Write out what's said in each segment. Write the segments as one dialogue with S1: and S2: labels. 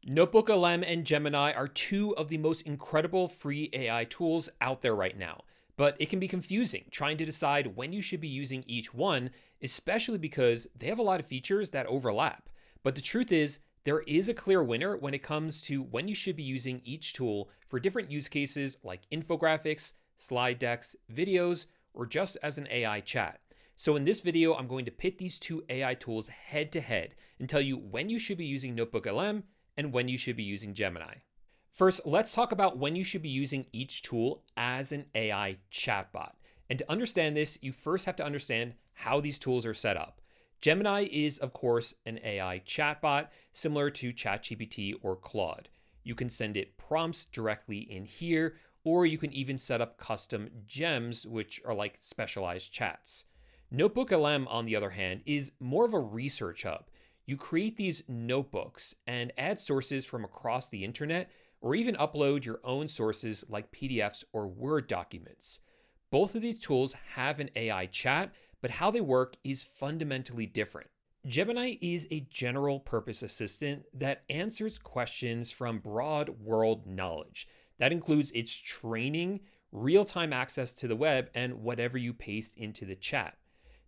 S1: NotebookLM and Gemini are two of the most incredible free AI tools out there right now, but it can be confusing trying to decide when you should be using each one, especially because they have a lot of features that overlap. But the truth is, there is a clear winner when it comes to when you should be using each tool for different use cases like infographics, slide decks, videos, or just as an AI chat. So in this video, I'm going to pit these two AI tools head to head and tell you when you should be using NotebookLM and when you should be using Gemini. First, let's talk about when you should be using each tool as an AI chatbot. And to understand this, you first have to understand how these tools are set up. Gemini is, of course, an AI chatbot similar to ChatGPT or Claude. You can send it prompts directly in here, or you can even set up custom gems, which are like specialized chats. NotebookLM, on the other hand, is more of a research hub. You create these notebooks and add sources from across the internet, or even upload your own sources like PDFs or Word documents. Both of these tools have an AI chat, but how they work is fundamentally different. Gemini is a general purpose assistant that answers questions from broad world knowledge. That includes its training, real-time access to the web, and whatever you paste into the chat.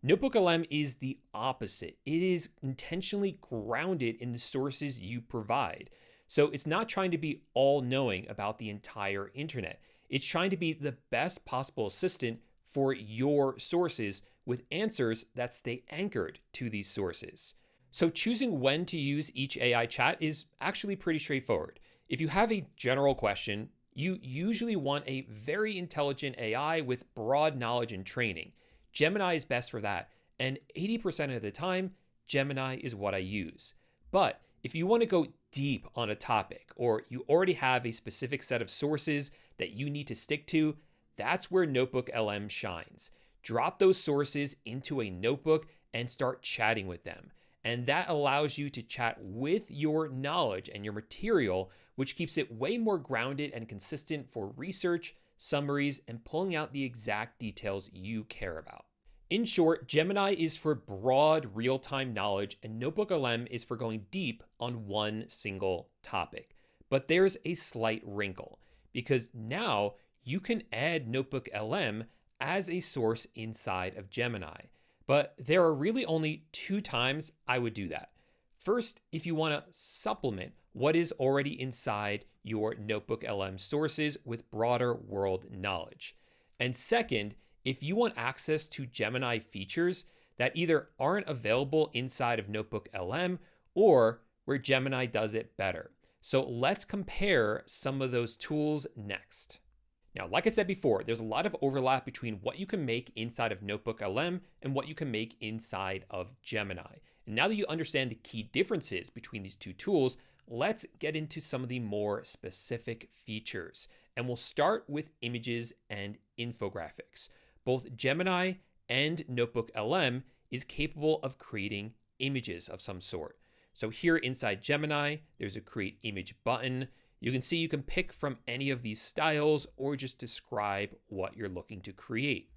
S1: NotebookLM is the opposite. It is intentionally grounded in the sources you provide. So it's not trying to be all-knowing about the entire internet. It's trying to be the best possible assistant for your sources with answers that stay anchored to these sources. So choosing when to use each AI chat is actually pretty straightforward. If you have a general question, you usually want a very intelligent AI with broad knowledge and training. Gemini is best for that, and 80% of the time, Gemini is what I use. But if you want to go deep on a topic, or you already have a specific set of sources that you need to stick to, that's where NotebookLM shines. Drop those sources into a notebook and start chatting with them. And that allows you to chat with your knowledge and your material, which keeps it way more grounded and consistent for research, summaries, and pulling out the exact details you care about. In short, Gemini is for broad real-time knowledge and NotebookLM is for going deep on one single topic. But there's a slight wrinkle because now you can add NotebookLM as a source inside of Gemini. But there are really only two times I would do that. First, if you want to supplement what is already inside your NotebookLM sources with broader world knowledge. And second, if you want access to Gemini features that either aren't available inside of NotebookLM or where Gemini does it better. So let's compare some of those tools next. Now, like I said before, there's a lot of overlap between what you can make inside of NotebookLM and what you can make inside of Gemini. And now that you understand the key differences between these two tools, let's get into some of the more specific features. And we'll start with images and infographics. Both Gemini and NotebookLM is capable of creating images of some sort. So here inside Gemini, there's a create image button. You can see you can pick from any of these styles or just describe what you're looking to create.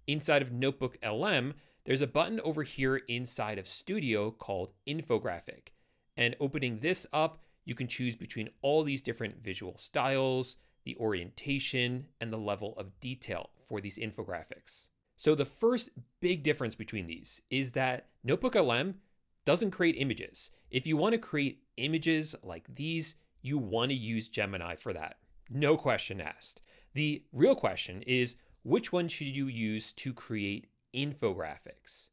S1: Inside of NotebookLM, there's a button over here inside of Studio called Infographic. And opening this up, you can choose between all these different visual styles, the orientation, and the level of detail for these infographics. So the first big difference between these is that NotebookLM doesn't create images. If you want to create images like these, you want to use Gemini for that. No question asked. The real question is, which one should you use to create infographics?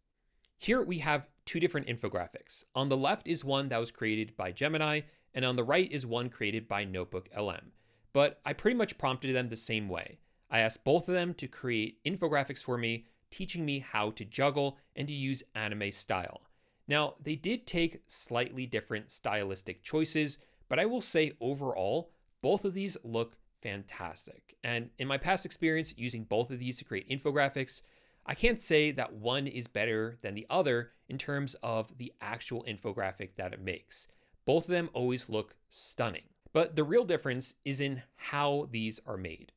S1: Here we have two different infographics. On the left is one that was created by Gemini, and on the right is one created by NotebookLM. But I pretty much prompted them the same way. I asked both of them to create infographics for me, teaching me how to juggle and to use anime style. Now, they did take slightly different stylistic choices, but I will say overall, both of these look fantastic. And in my past experience using both of these to create infographics, I can't say that one is better than the other in terms of the actual infographic that it makes. Both of them always look stunning. But the real difference is in how these are made.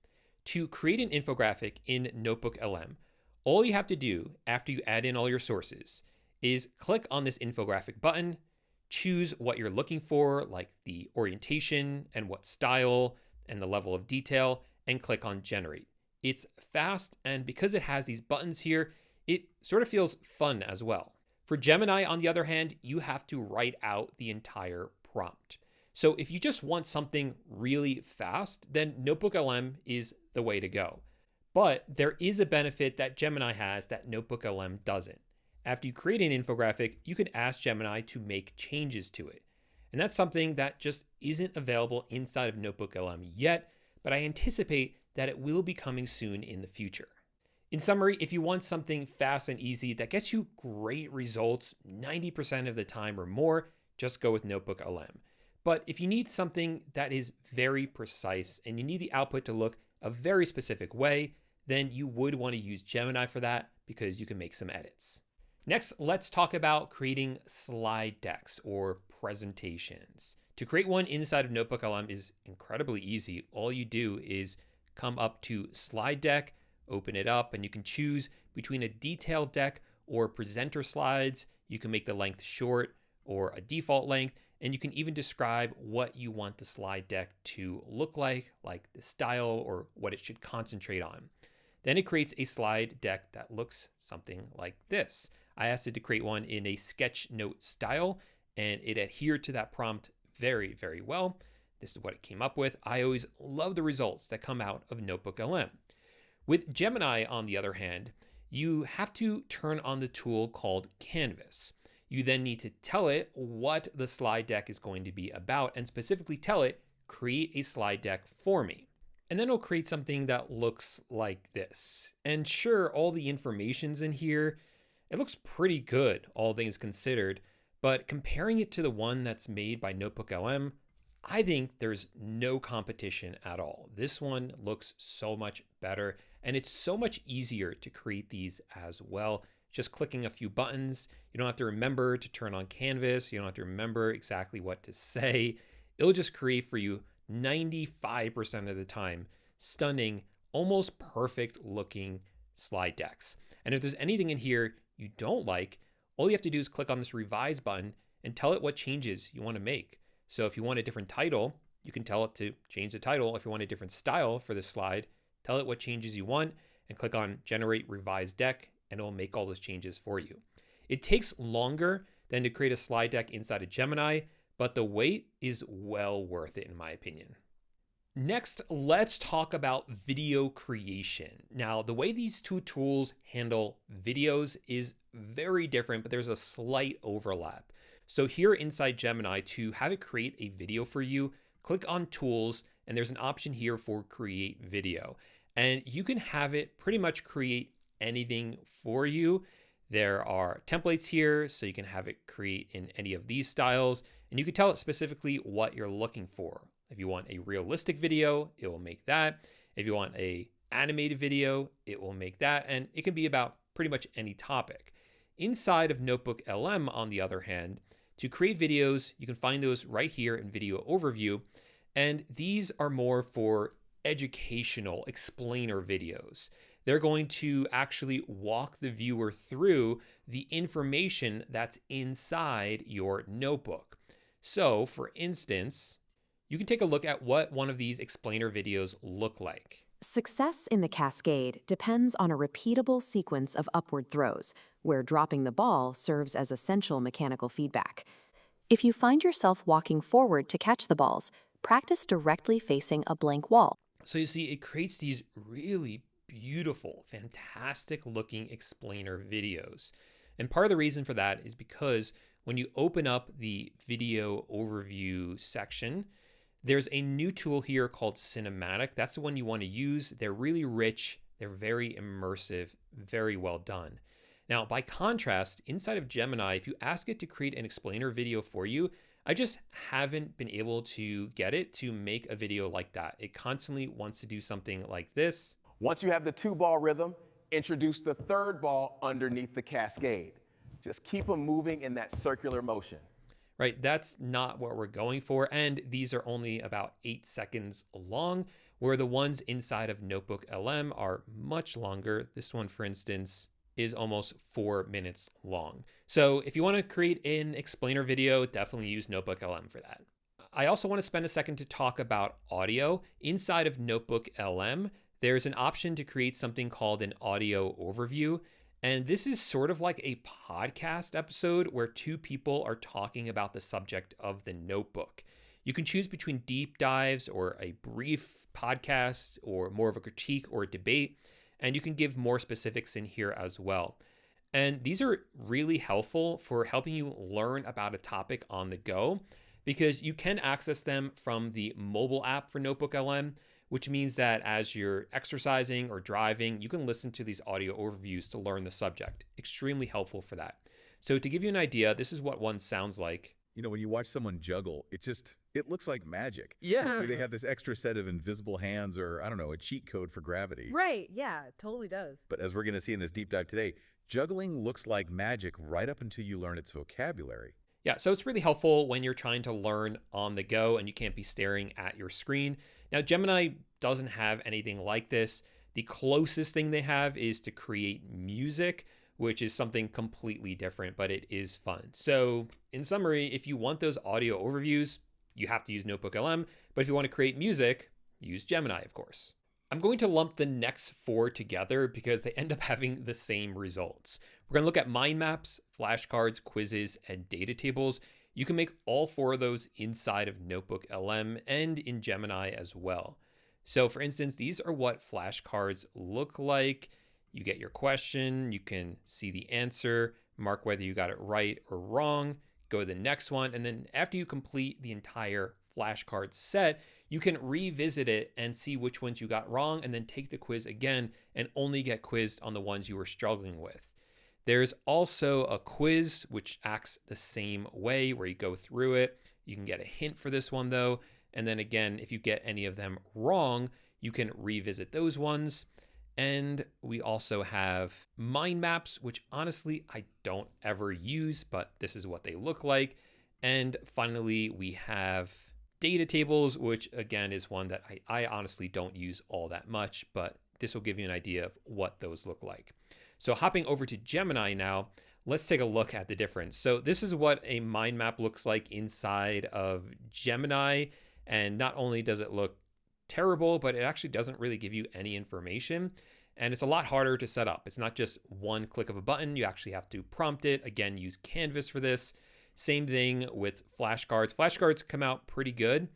S1: To create an infographic in NotebookLM, all you have to do after you add in all your sources is click on this infographic button, choose what you're looking for, like the orientation and what style and the level of detail, and click on generate. It's fast, and because it has these buttons here, it sort of feels fun as well. For Gemini, on the other hand, you have to write out the entire prompt. So if you just want something really fast, then NotebookLM is the way to go. But there is a benefit that Gemini has that NotebookLM doesn't. After you create an infographic, you can ask Gemini to make changes to it. And that's something that just isn't available inside of NotebookLM yet, but I anticipate that it will be coming soon in the future. In summary, if you want something fast and easy that gets you great results 90% of the time or more, just go with NotebookLM. But if you need something that is very precise and you need the output to look a very specific way, then you would want to use Gemini for that because you can make some edits. Next, let's talk about creating slide decks or presentations. To create one inside of NotebookLM is incredibly easy. All you do is come up to slide deck, open it up, and you can choose between a detailed deck or presenter slides. You can make the length short or a default length, and you can even describe what you want the slide deck to look like the style or what it should concentrate on. Then it creates a slide deck that looks something like this. I asked it to create one in a sketch note style, and it adhered to that prompt very, very well. This is what it came up with. I always love the results that come out of NotebookLM. With Gemini, on the other hand, you have to turn on the tool called Canvas. You then need to tell it what the slide deck is going to be about, and specifically tell it, create a slide deck for me. And then it'll create something that looks like this. And sure, all the information's in here. It looks pretty good, all things considered, but comparing it to the one that's made by NotebookLM, I think there's no competition at all. This one looks so much better, and it's so much easier to create these as well. Just clicking a few buttons. You don't have to remember to turn on Canvas. You don't have to remember exactly what to say. It'll just create for you 95% of the time stunning, almost perfect looking slide decks. And if there's anything in here you don't like, all you have to do is click on this revise button and tell it what changes you want to make. So if you want a different title, you can tell it to change the title. If you want a different style for this slide, tell it what changes you want and click on generate revise deck, and it will make all those changes for you. It takes longer than to create a slide deck inside of Gemini, but the wait is well worth it in my opinion. Next, let's talk about video creation. Now, the way these two tools handle videos is very different, but there's a slight overlap. So here inside Gemini, to have it create a video for you, click on Tools, and there's an option here for Create Video. And you can have it pretty much create anything for you. There are templates here, so you can have it create in any of these styles, and you can tell it specifically what you're looking for. If you want a realistic video, it will make that. If you want an animated video, it will make that, and it can be about pretty much any topic. Inside of NotebookLM, on the other hand, to create videos, you can find those right here in Video Overview, and these are more for educational explainer videos. They're going to actually walk the viewer through the information that's inside your notebook. So, for instance, you can take a look at what one of these explainer videos look like.
S2: Success in the cascade depends on a repeatable sequence of upward throws, where dropping the ball serves as essential mechanical feedback. If you find yourself walking forward to catch the balls, practice directly facing a blank wall.
S1: So you see, it creates these really beautiful, fantastic looking explainer videos. And part of the reason for that is because when you open up the video overview section, there's a new tool here called Cinematic. That's the one you want to use. They're really rich. They're very immersive, very well done. Now, by contrast, inside of Gemini, if you ask it to create an explainer video for you, I just haven't been able to get it to make a video like that. It constantly wants to do something like this.
S3: Once you have the 2-ball rhythm, introduce the 3rd ball underneath the cascade. Just keep them moving in that circular motion.
S1: Right, that's not what we're going for, and these are only about 8 seconds long, where the ones inside of NotebookLM are much longer. This one, for instance, is almost 4 minutes long. So if you want to create an explainer video, definitely use NotebookLM for that. I also want to spend a second to talk about audio. Inside of NotebookLM, there's an option to create something called an audio overview. And this is sort of like a podcast episode where two people are talking about the subject of the notebook. You can choose between deep dives or a brief podcast or more of a critique or a debate, and you can give more specifics in here as well. And these are really helpful for helping you learn about a topic on the go because you can access them from the mobile app for NotebookLM, which means that as you're exercising or driving, you can listen to these audio overviews to learn the subject. Extremely helpful for that. So to give you an idea, this is what one sounds like.
S4: You know, when you watch someone juggle, it looks like magic.
S5: Yeah.
S4: Like they have this extra set of invisible hands or, I don't know, a cheat code for gravity.
S5: Right. Yeah, it totally does.
S4: But as we're going to see in this deep dive today, juggling looks like magic right up until you learn its vocabulary.
S1: Yeah, so it's really helpful when you're trying to learn on the go and you can't be staring at your screen. Now, Gemini doesn't have anything like this. The closest thing they have is to create music, which is something completely different, but it is fun. So in summary, if you want those audio overviews, you have to use NotebookLM. But if you want to create music, use Gemini, of course. I'm going to lump the next 4 together because they end up having the same results. We're going to look at mind maps, flashcards, quizzes, and data tables. You can make all 4 of those inside of NotebookLM and in Gemini as well. So for instance, these are what flashcards look like. You get your question, you can see the answer, mark whether you got it right or wrong, go to the next one, and then after you complete the entire flashcard set, you can revisit it and see which ones you got wrong and then take the quiz again and only get quizzed on the ones you were struggling with. There's also a quiz which acts the same way where you go through it. You can get a hint for this one though. And then again, if you get any of them wrong, you can revisit those ones. And we also have mind maps, which honestly, I don't ever use, but this is what they look like. And finally, we have data tables, which again is one that I honestly don't use all that much, but this will give you an idea of what those look like. So hopping over to Gemini now, let's take a look at the difference. So this is what a mind map looks like inside of Gemini. And not only does it look terrible, but it actually doesn't really give you any information. And it's a lot harder to set up. It's not just one click of a button. You actually have to prompt it. Again, use Canvas for this. Same thing with flashcards. Flashcards come out pretty good,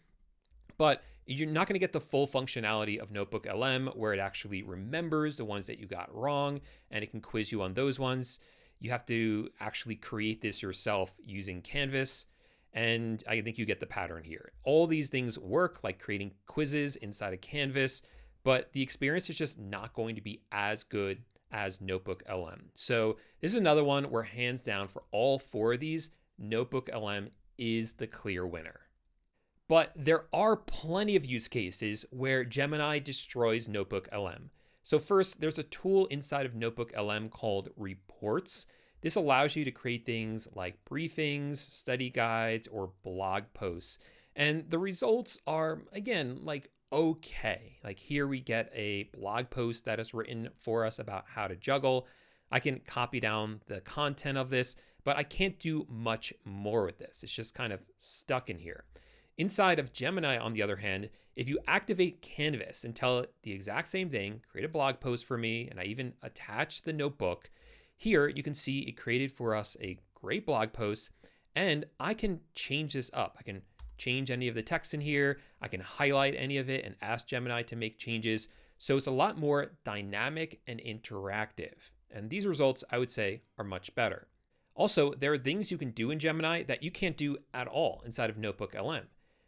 S1: but you're not going to get the full functionality of NotebookLM where it actually remembers the ones that you got wrong and it can quiz you on those ones. You have to actually create this yourself using Canvas. And I think you get the pattern here. All these things work, like creating quizzes inside of Canvas, but the experience is just not going to be as good as NotebookLM. So this is another one where hands down for all 4 of these, NotebookLM is the clear winner. But there are plenty of use cases where Gemini destroys NotebookLM. So first, there's a tool inside of NotebookLM called Reports. This allows you to create things like briefings, study guides, or blog posts. And the results are, again, like okay. Like here we get a blog post that is written for us about how to juggle. I can copy down the content of this, but I can't do much more with this. It's just kind of stuck in here. Inside of Gemini, on the other hand, if you activate Canvas and tell it the exact same thing, create a blog post for me, and I even attach the notebook, here you can see it created for us a great blog post, and I can change this up. I can change any of the text in here. I can highlight any of it and ask Gemini to make changes. So it's a lot more dynamic and interactive. And these results, I would say, are much better. Also, there are things you can do in Gemini that you can't do at all inside of NotebookLM.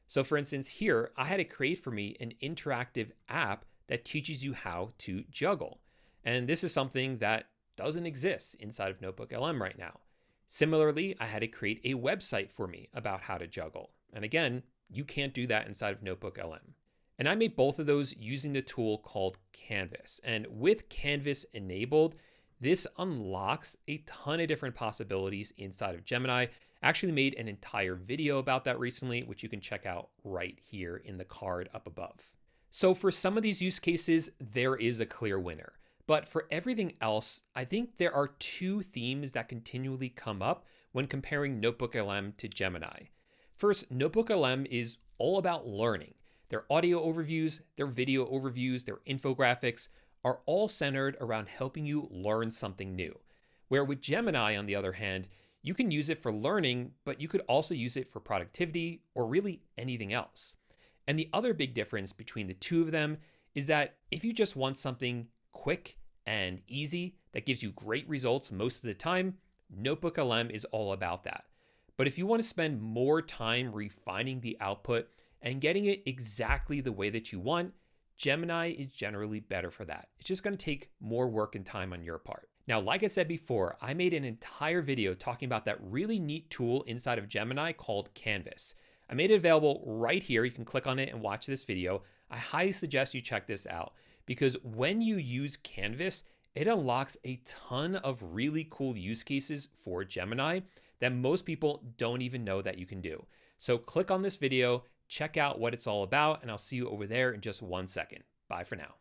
S1: So for instance, here, I had it create for me an interactive app that teaches you how to juggle. And this is something that doesn't exist inside of NotebookLM right now. Similarly, I had it create a website for me about how to juggle. And again, you can't do that inside of NotebookLM. And I made both of those using the tool called Canvas. And with Canvas enabled, this unlocks a ton of different possibilities inside of Gemini. I actually made an entire video about that recently, which you can check out right here in the card up above. So for some of these use cases, there is a clear winner. But for everything else, I think there are two themes that continually come up when comparing NotebookLM to Gemini. First, NotebookLM is all about learning. Their audio overviews, their video overviews, their infographics are all centered around helping you learn something new. Where with Gemini, on the other hand, you can use it for learning, but you could also use it for productivity or really anything else. And the other big difference between the two of them is that if you just want something quick and easy that gives you great results most of the time, NotebookLM is all about that. But if you want to spend more time refining the output and getting it exactly the way that you want, Gemini is generally better for that. It's just going to take more work and time on your part. Now, like I said before, I made an entire video talking about that really neat tool inside of Gemini called Canvas. I made it available right here. You can click on it and watch this video. I highly suggest you check this out because when you use Canvas, it unlocks a ton of really cool use cases for Gemini that most people don't even know that you can do. So click on this video, check out what it's all about, and I'll see you over there in just 1 second. Bye for now.